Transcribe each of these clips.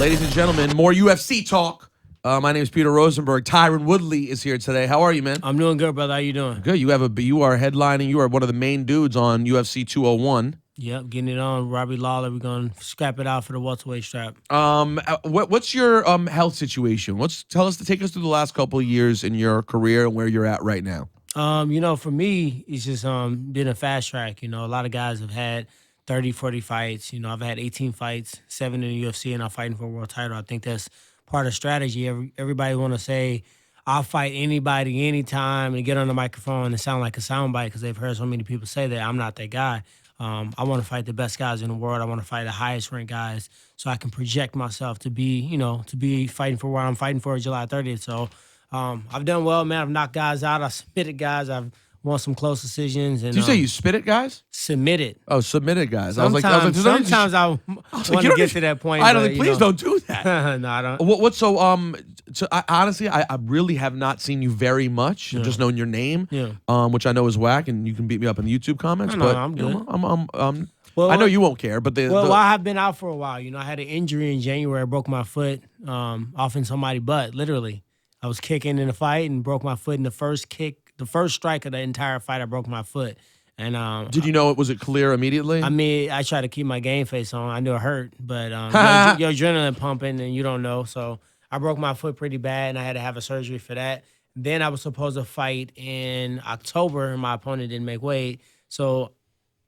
Ladies and gentlemen, more UFC talk. My name is Peter Rosenberg. Tyron Woodley is here today. How are you, man? I'm doing good, brother. How you doing? Good. You are headlining. You are one of the main dudes on UFC 201. Yep, getting it on. Robbie Lawler. We're gonna scrap it out for the welterweight strap. What's your health situation? Take us through the last couple of years in your career and where you're at right now. For me, it's just been a fast track. A lot of guys have had 30, 40 fights. I've had 18 fights, 7 in the UFC, and I'm fighting for a world title. I think that's part of strategy. Everybody want to say, I'll fight anybody, anytime, and get on the microphone and sound like a soundbite because they've heard so many people say that. I'm not that guy. I want to fight the best guys in the world. I want to fight the highest ranked guys so I can project myself to be fighting for what I'm fighting for July 30th. So I've done well, man. I've knocked guys out. I've submitted guys. I've won some close decisions. And, Did you say you spit at guys? Submitted. Oh, submitted guys. Sometimes I want to get to that point. Please don't do that. No, I don't. Honestly, I really have not seen you very much. Yeah. Just knowing your name, Yeah. which I know is whack, and you can beat me up in the YouTube comments. No, but I'm good. I know you won't care, but I have been out for a while. I had an injury in January. I broke my foot off in somebody's butt, literally. I was kicking in a fight and broke my foot in the first kick. The first strike of the entire fight, I broke my foot. And did you know it? Was it clear immediately? I mean, I tried to keep my game face on. I knew it hurt, but your adrenaline pumping and you don't know. So I broke my foot pretty bad, and I had to have a surgery for that. Then I was supposed to fight in October, and my opponent didn't make weight. So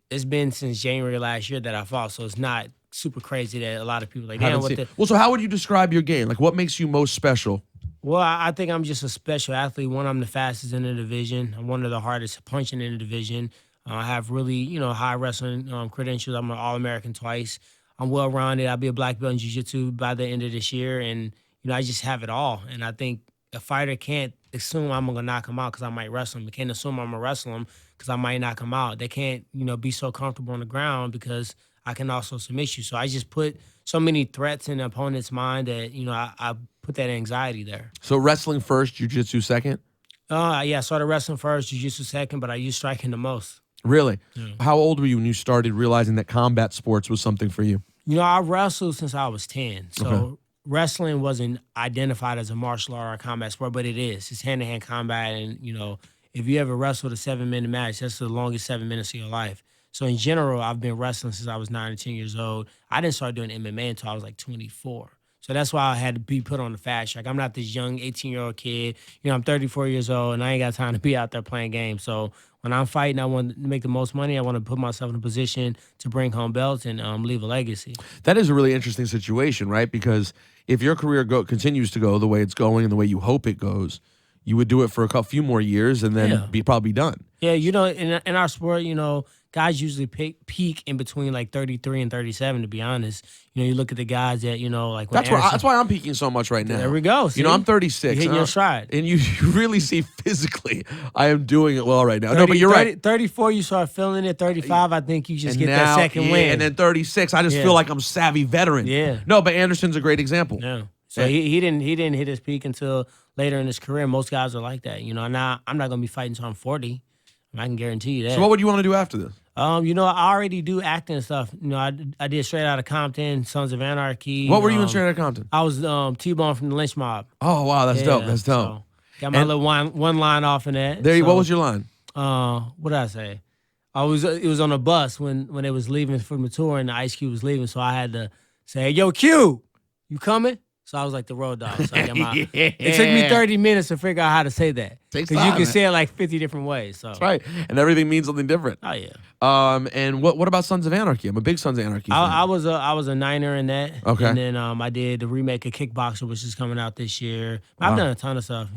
it's been since January last year that I fought. So it's not super crazy that a lot of people so how would you describe your game? Like, what makes you most special? Well, I think I'm just a special athlete. One, I'm the fastest in the division. I'm one of the hardest punching in the division. I have really, high wrestling credentials. I'm an All-American twice. I'm well-rounded. I'll be a black belt in jiu-jitsu by the end of this year. And, I just have it all. And I think a fighter can't assume I'm going to knock him out because I might wrestle him. They can't assume I'm going to wrestle him because I might knock him out. They can't, be so comfortable on the ground because I can also submit you. So I just put so many threats in the opponent's mind that, I put that anxiety there. So wrestling first, jiu-jitsu second? I started wrestling first, jiu-jitsu second, but I used striking the most. Really? Yeah. How old were you when you started realizing that combat sports was something for you? I wrestled since I was 10. So wrestling wasn't identified as a martial art or a combat sport, but it is. It's hand-to-hand combat, and, if you ever wrestled a 7-minute match, that's the longest 7 minutes of your life. So in general, I've been wrestling since I was 9 or 10 years old. I didn't start doing MMA until I was like 24. So that's why I had to be put on the fast track. I'm not this young 18-year-old kid. I'm 34 years old, and I ain't got time to be out there playing games. So when I'm fighting, I want to make the most money. I want to put myself in a position to bring home belts and leave a legacy. That is a really interesting situation, right? Because if your career continues to go the way it's going and the way you hope it goes, you would do it for a few more years and then probably done. Yeah, in our sport, guys usually peak in between like 33 and 37, to be honest. You look at the guys that, like... That's why I'm peaking so much right now. There we go. See? I'm 36. You're hitting your stride. And you really see physically I am doing it well right now. No, but you're right. 34, you start feeling it. 35, I think you just get that second win. And then 36, I just feel like I'm savvy veteran. Yeah. No, but Anderson's a great example. Yeah. So he didn't hit his peak until later in his career. Most guys are like that. Now I'm not going to be fighting until I'm 40. I can guarantee you that. So what would you want to do after this? I already do acting and stuff. I did Straight Outta Compton, Sons of Anarchy. What were you in Straight Outta Compton? I was T-Bone from the Lynch Mob. Oh, wow, that's dope. That's dope. So got my little one line off in that. What was your line? What did I say? It was on a bus when they was leaving from the tour and the Ice Cube was leaving, so I had to say, "Hey, yo, Q, you coming?" So I was like the road dog. So it took me 30 minutes to figure out how to say that. Because you can say it like 50 different ways. So. That's right. And everything means something different. Oh, yeah. And what about Sons of Anarchy? I'm a big Sons of Anarchy fan. I was a niner in that. Okay. And then I did the remake of Kickboxer, which is coming out this year. I've done a ton of stuff,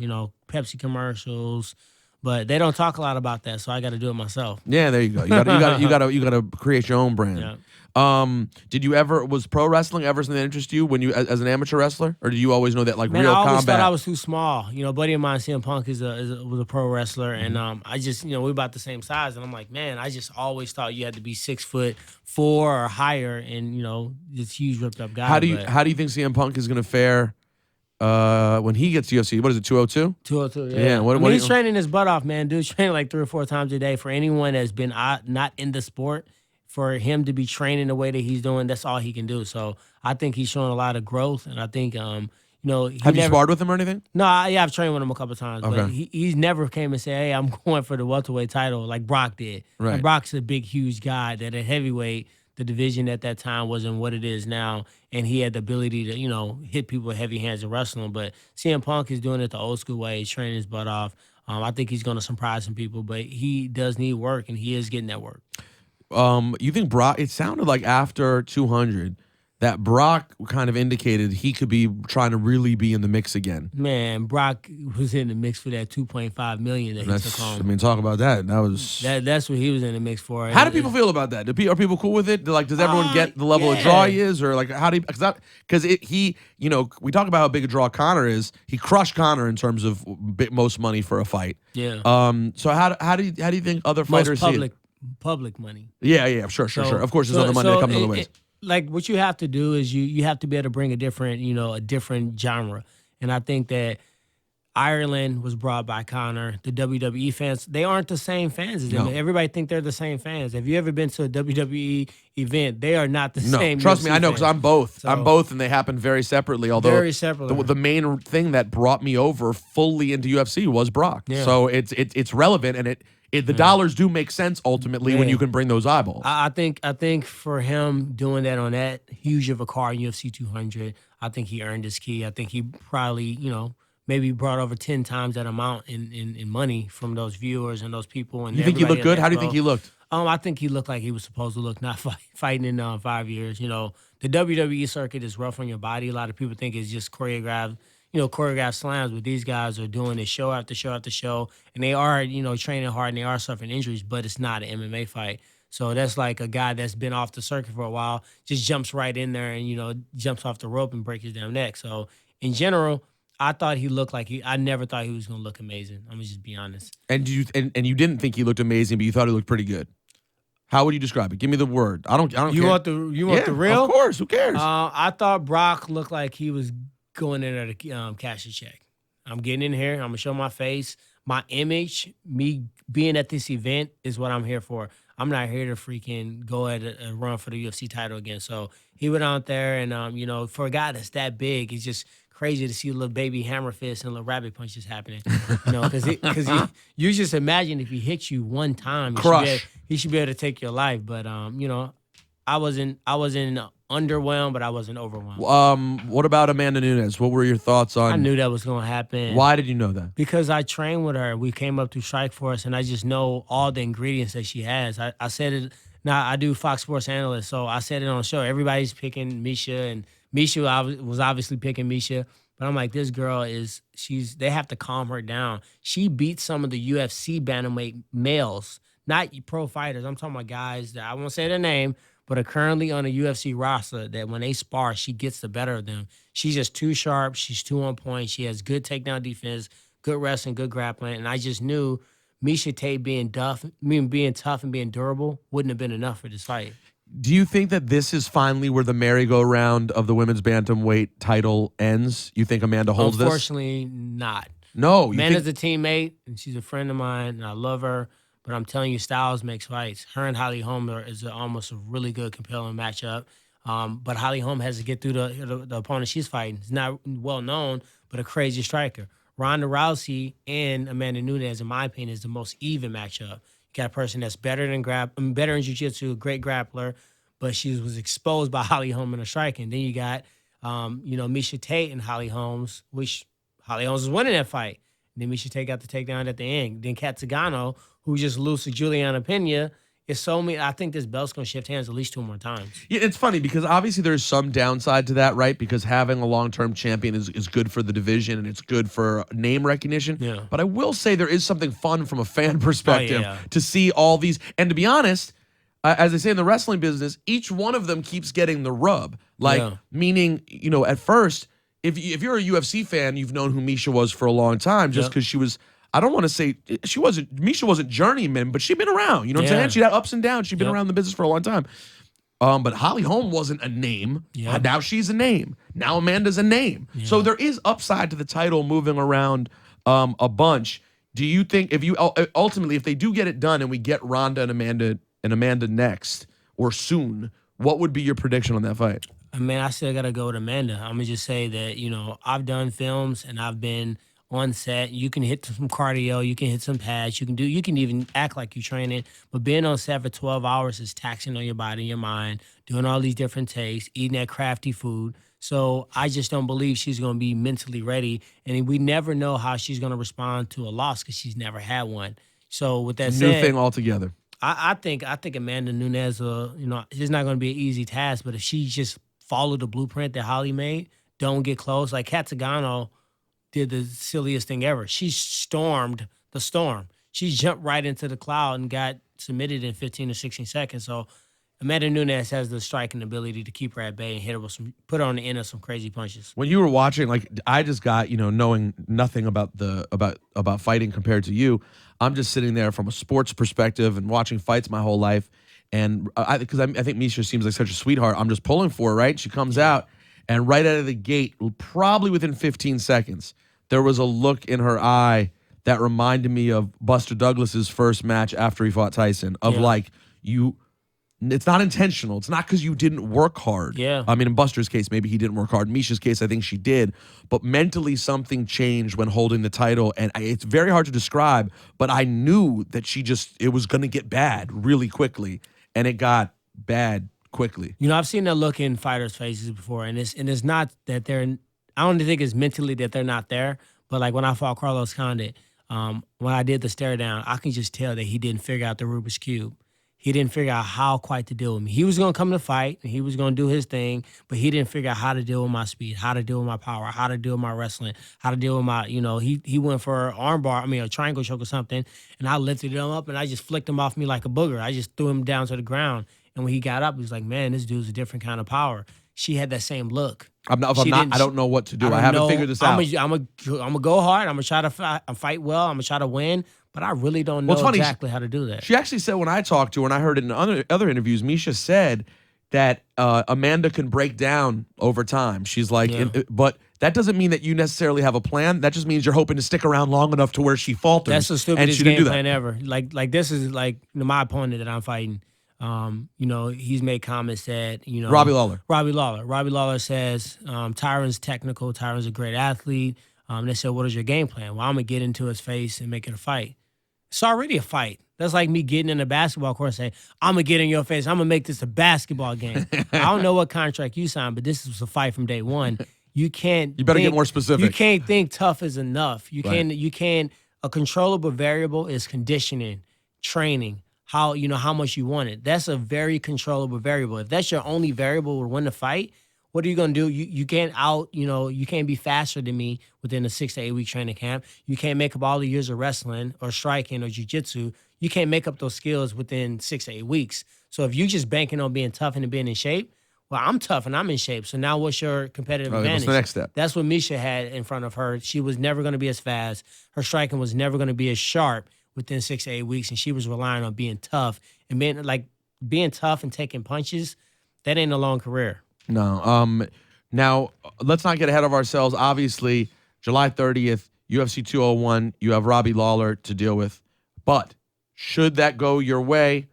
Pepsi commercials. But they don't talk a lot about that, so I got to do it myself. Yeah, there you go. You got to create your own brand. Yeah. Was pro wrestling ever something that interested you when you as an amateur wrestler, or did you always know that real combat? I always thought I was too small. A buddy of mine, CM Punk, was a pro wrestler, and I just we're about the same size, and I'm like, man, I just always thought you had to be 6'4" or higher, and this huge ripped up guy. How do you think CM Punk is going to fare? When he gets to UFC, what is it, 202? 202, yeah. He's training his butt off, man. Dude's training like 3 or 4 times a day. For anyone that's been not in the sport, for him to be training the way that he's doing, that's all he can do. So I think he's showing a lot of growth, and I think Have you sparred with him or anything? No, yeah, I've trained with him a couple of times, but he's never came and said, "Hey, I'm going for the welterweight title," like Brock did. Right. And Brock's a big, huge guy that at heavyweight, the division at that time wasn't what it is now, and he had the ability to hit people with heavy hands in wrestling. But CM Punk is doing it the old school way. He's training his butt off. I think he's going to surprise some people, but he does need work, and he is getting that work. You think Brock? It sounded like after 200 that Brock kind of indicated he could be trying to really be in the mix again. Man, Brock was in the mix for that $2.5 million that he took home. I mean, talk about that. That's what he was in the mix for. How do people feel about that? Are people cool with it? Like, does everyone get the level of draw he is, or like how do you? Because we talk about how big a draw Conor is. He crushed Conor in terms of most money for a fight. Yeah. So how do you think other fighters see it? Public money. Yeah, sure. Of course, there's other money that comes other ways. Like what you have to do is you have to be able to bring a different genre. And I think that Ireland was brought by Conor. The WWE fans, they aren't the same fans as them. No. Everybody think they're the same fans. Have you ever been to a WWE event? They are not the same. No, trust UFC me, I know because fans. I'm both. So, I'm both, and they happen very separately. Although very separately. The main thing that brought me over fully into UFC was Brock. Yeah. So it's relevant, and the dollars do make sense ultimately when you can bring those eyeballs. I think for him doing that on that huge of a card in UFC 200, I think he earned his key. I think he probably maybe brought over 10 times that amount in money from those viewers and those people. And you think he looked good? How do you think he looked? I think he looked like he was supposed to look, not fighting in 5 years. The WWE circuit is rough on your body. A lot of people think it's just choreographed slams, but these guys are doing it show after show after show, and they are, training hard and they are suffering injuries, but it's not an MMA fight. So that's like a guy that's been off the circuit for a while, just jumps right in there and, jumps off the rope and breaks his damn neck. So in general, I thought he looked like I never thought he was going to look amazing. I'm going to just be honest. And you didn't think he looked amazing, but you thought he looked pretty good. How would you describe it? Give me the word. I don't You care. want the real? Of course. Who cares? I thought Brock looked like he was going in there to cash a check. I'm getting in here. I'm going to show my face. My image, me being at this event is what I'm here for. I'm not here to freaking go at a run for the UFC title again. So he went out there and, for a guy that's that big, it's just crazy to see little baby hammer fists and little rabbit punches happening. Because you just imagine if he hits you one time, he should be able to take your life. But, I wasn't underwhelmed, but I wasn't overwhelmed. What about Amanda Nunes? What were your thoughts on? I knew that was going to happen. Why did you know that? Because I trained with her. We came up through Strikeforce, and I just know all the ingredients that she has. I said it. Now I do Fox Sports analyst, so I said it on the show. Everybody's picking Miesha, and Miesha was obviously picking Miesha. But I'm like, this girl they have to calm her down. She beat some of the UFC bantamweight males, not pro fighters. I'm talking about guys that I won't say their name, but are currently on a UFC roster that when they spar, she gets the better of them. She's just too sharp. She's too on point. She has good takedown defense, good wrestling, good grappling. And I just knew Miesha Tate being tough and being durable wouldn't have been enough for this fight. Do you think that this is finally where the merry-go-round of the women's bantamweight title ends? You think Amanda holds this? Unfortunately, not. No. Amanda's a teammate, and she's a friend of mine, and I love her. But I'm telling you, styles makes fights. Her and Holly Holm is almost a really good, compelling matchup. But Holly Holm has to get through the opponent she's fighting. It's not well known, but a crazy striker. Ronda Rousey and Amanda Nunes, in my opinion, is the most even matchup. You got a person that's better in jiu-jitsu, a great grappler, but she was exposed by Holly Holm in the striking. Then you got, Miesha Tate and Holly Holmes, which Holly Holmes is winning that fight. And then Miesha Tate got the takedown at the end. Then Kat Zingano, who just lost to Juliana Pena. I think this belt's going to shift hands at least 2 more times. Yeah, it's funny because obviously there's some downside to that, right? Because having a long-term champion is good for the division and it's good for name recognition. Yeah. But I will say there is something fun from a fan perspective to see all these. And to be honest, as they say in the wrestling business, each one of them keeps getting the rub. Meaning, at first, if you're a UFC fan, you've known who Miesha was for a long time just because she was – I don't want to say Miesha wasn't journeyman, but she'd been around. You know what I'm saying? She had ups and downs. She'd been around the business for a long time. But Holly Holm wasn't a name. Yep. Now she's a name. Now Amanda's a name. Yep. So there is upside to the title moving around a bunch. Do you think if they do get it done and we get Ronda and Amanda next, or soon, what would be your prediction on that fight? I mean, I still gotta go with Amanda. I'm gonna just say that I've done films and I've been on set. You can hit some cardio, you can hit some pads, you can even act like you're training. But being on set for 12 hours is taxing on your body and your mind. Doing all these different takes, eating that crafty food. So I just don't believe she's gonna be mentally ready, and we never know how she's gonna respond to a loss because she's never had one. So with that New said, thing altogether. I think Amanda Nunes, it's not going to be an easy task, but if she just follow the blueprint that Holly made, don't get close. Like Katsugano did the silliest thing ever. She stormed the storm. She jumped right into the cloud and got submitted in 15 or 16 seconds. So Amanda Nunes has the striking ability to keep her at bay and hit her with put her on the end of some crazy punches. When you were watching, like I just got, knowing nothing about about fighting compared to you, I'm just sitting there from a sports perspective and watching fights my whole life. And I think Miesha seems like such a sweetheart. I'm just pulling for her, right? She comes out, and right out of the gate, probably within 15 seconds, there was a look in her eye that reminded me of Buster Douglas's first match after he fought Tyson, of like, it's not intentional. It's not because you didn't work hard. Yeah. I mean, in Buster's case, maybe he didn't work hard. In Miesha's case, I think she did. But mentally, something changed when holding the title. And it's very hard to describe, but I knew that it was going to get bad really quickly. And it got bad quickly. I've seen that look in fighters' faces before. And it's not that I don't think it's mentally that they're not there. But like when I fought Carlos Condit, when I did the stare down, I can just tell that he didn't figure out the Rubik's Cube. He didn't figure out how quite to deal with me. He was going to come to fight, and he was going to do his thing, but he didn't figure out how to deal with my speed, how to deal with my power, how to deal with my wrestling, how to deal with my, he went for an armbar, a triangle choke or something, and I lifted him up, and I just flicked him off me like a booger. I just threw him down to the ground, and when he got up, he was like, man, this dude's a different kind of power. She had that same look. I don't know what to do. I haven't figured this out. I'm gonna go hard. I'm gonna try to fight well. I'm gonna try to win. But I really don't know exactly how to do that. She actually said when I talked to her, and I heard it in other interviews, Miesha said that Amanda can break down over time. She's like, but that doesn't mean that you necessarily have a plan. That just means you're hoping to stick around long enough to where she falters. That's the stupidest game plan ever. Like this is like my opponent that I'm fighting. He's made comments that, Robbie Lawler. Robbie Lawler says, Tyron's technical. Tyron's a great athlete. They said, what is your game plan? Well, I'm going to get into his face and make it a fight. It's already a fight. That's like me getting in a basketball court and saying, I'm going to get in your face. I'm going to make this a basketball game. I don't know what contract you signed, but this was a fight from day one. You better get more specific. You can't think tough is enough. A controllable variable is conditioning, training, how much you want it. That's a very controllable variable. If that's your only variable to win the fight, what are you going to do? You can't you can't be faster than me within a 6 to 8 week training camp. You can't make up all the years of wrestling or striking or jiu-jitsu. You can't make up those skills within 6 to 8 weeks. So if you just banking on being tough and being in shape, well, I'm tough and I'm in shape. So now what's your competitive advantage? What's the next step? That's what Miesha had in front of her. She was never going to be as fast. Her striking was never going to be as sharp within 6 to 8 weeks, and she was relying on being tough. And being tough and taking punches, that ain't a long career. No. Now, let's not get ahead of ourselves. Obviously, July 30th, UFC 201, you have Robbie Lawler to deal with. But should that go your way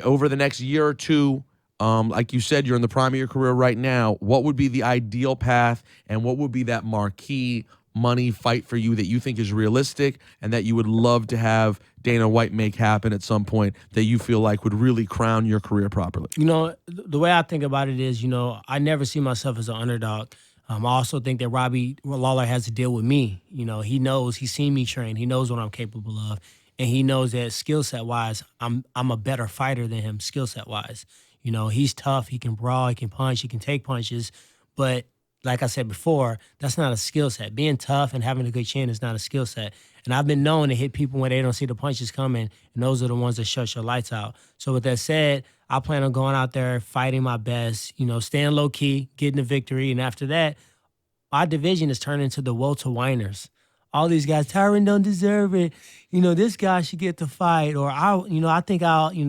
over the next year or two, like you said, you're in the prime of your career right now, what would be the ideal path, and what would be that marquee money fight for you that you think is realistic and that you would love to have Dana White make happen at some point that you feel like would really crown your career properly? The way I think about it is, I never see myself as an underdog. I also think that Robbie Lawler has to deal with me. He knows, he's seen me train. He knows what I'm capable of. And he knows that skill set wise, I'm a better fighter than him skill set wise. He's tough. He can brawl. He can punch. He can take punches. But like I said before, that's not a skill set. Being tough and having a good chin is not a skill set. And I've been known to hit people when they don't see the punches coming, and those are the ones that shut your lights out. So with that said, I plan on going out there, fighting my best, staying low-key, getting the victory. And after that, our division is turning into the Walter Whiners. All these guys, Tyron don't deserve it. This guy should get the fight. Or, I think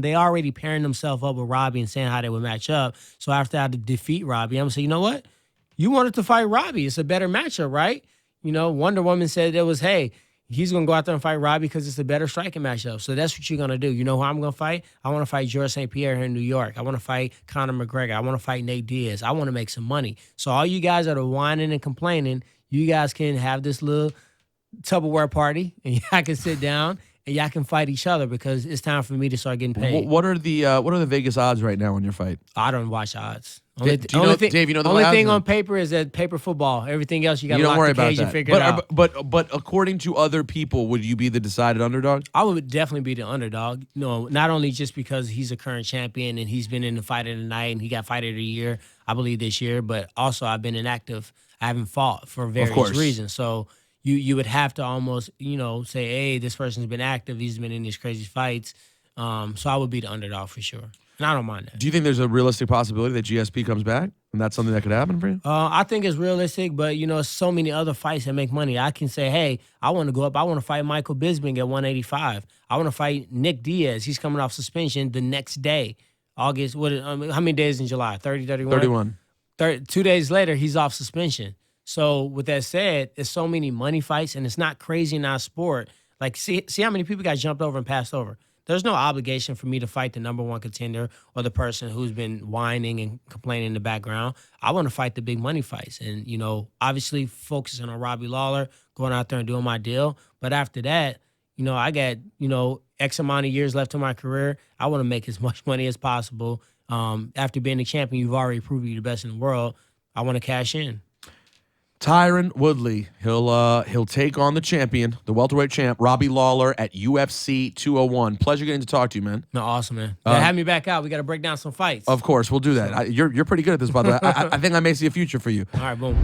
they already pairing themselves up with Robbie and saying how they would match up. So after I defeat Robbie, I'm going to say, you know what? You wanted to fight Robbie. It's a better matchup, right? Wonder Woman said it was, hey, he's going to go out there and fight Robbie because it's a better striking matchup. So that's what you're going to do. You know who I'm going to fight? I want to fight George St. Pierre here in New York. I want to fight Conor McGregor. I want to fight Nate Diaz. I want to make some money. So all you guys that are whining and complaining, you guys can have this little Tupperware party, and y'all can sit down and y'all can fight each other because it's time for me to start getting paid. What are the Vegas odds right now on your fight? I don't watch odds. Dave, you know the only thing on paper is that paper football. Everything else you got to lock the cage and figure it out. But according to other people, would you be the decided underdog? I would definitely be the underdog. No, not only just because he's a current champion and he's been in the fight of the night and he got fight of the year, I believe this year, but also I've been inactive. I haven't fought for various reasons. So you would have to almost, say, hey, this person's been active. He's been in these crazy fights. So I would be the underdog for sure. And I don't mind that. Do you think there's a realistic possibility that GSP comes back? And that's something that could happen for you? I think it's realistic, but, so many other fights that make money. I can say, hey, I want to go up. I want to fight Michael Bisping at 185. I want to fight Nick Diaz. He's coming off suspension the next day. August, how many days in July? 30, 31? 31. 2 days later, he's off suspension. So with that said, there's so many money fights, and it's not crazy in our sport. Like, see how many people got jumped over and passed over. There's no obligation for me to fight the number one contender or the person who's been whining and complaining in the background. I want to fight the big money fights and, obviously focusing on Robbie Lawler, going out there and doing my deal. But after that, I got, X amount of years left in my career. I want to make as much money as possible. After being a champion, you've already proved you're the best in the world. I want to cash in. Tyron Woodley, he'll take on the champion, the welterweight champ, Robbie Lawler at UFC 201. Pleasure getting to talk to you, man. No, awesome, man. Have me back out. We got to break down some fights. Of course, we'll do that. You're pretty good at this, by the way. I think I may see a future for you. All right, boom.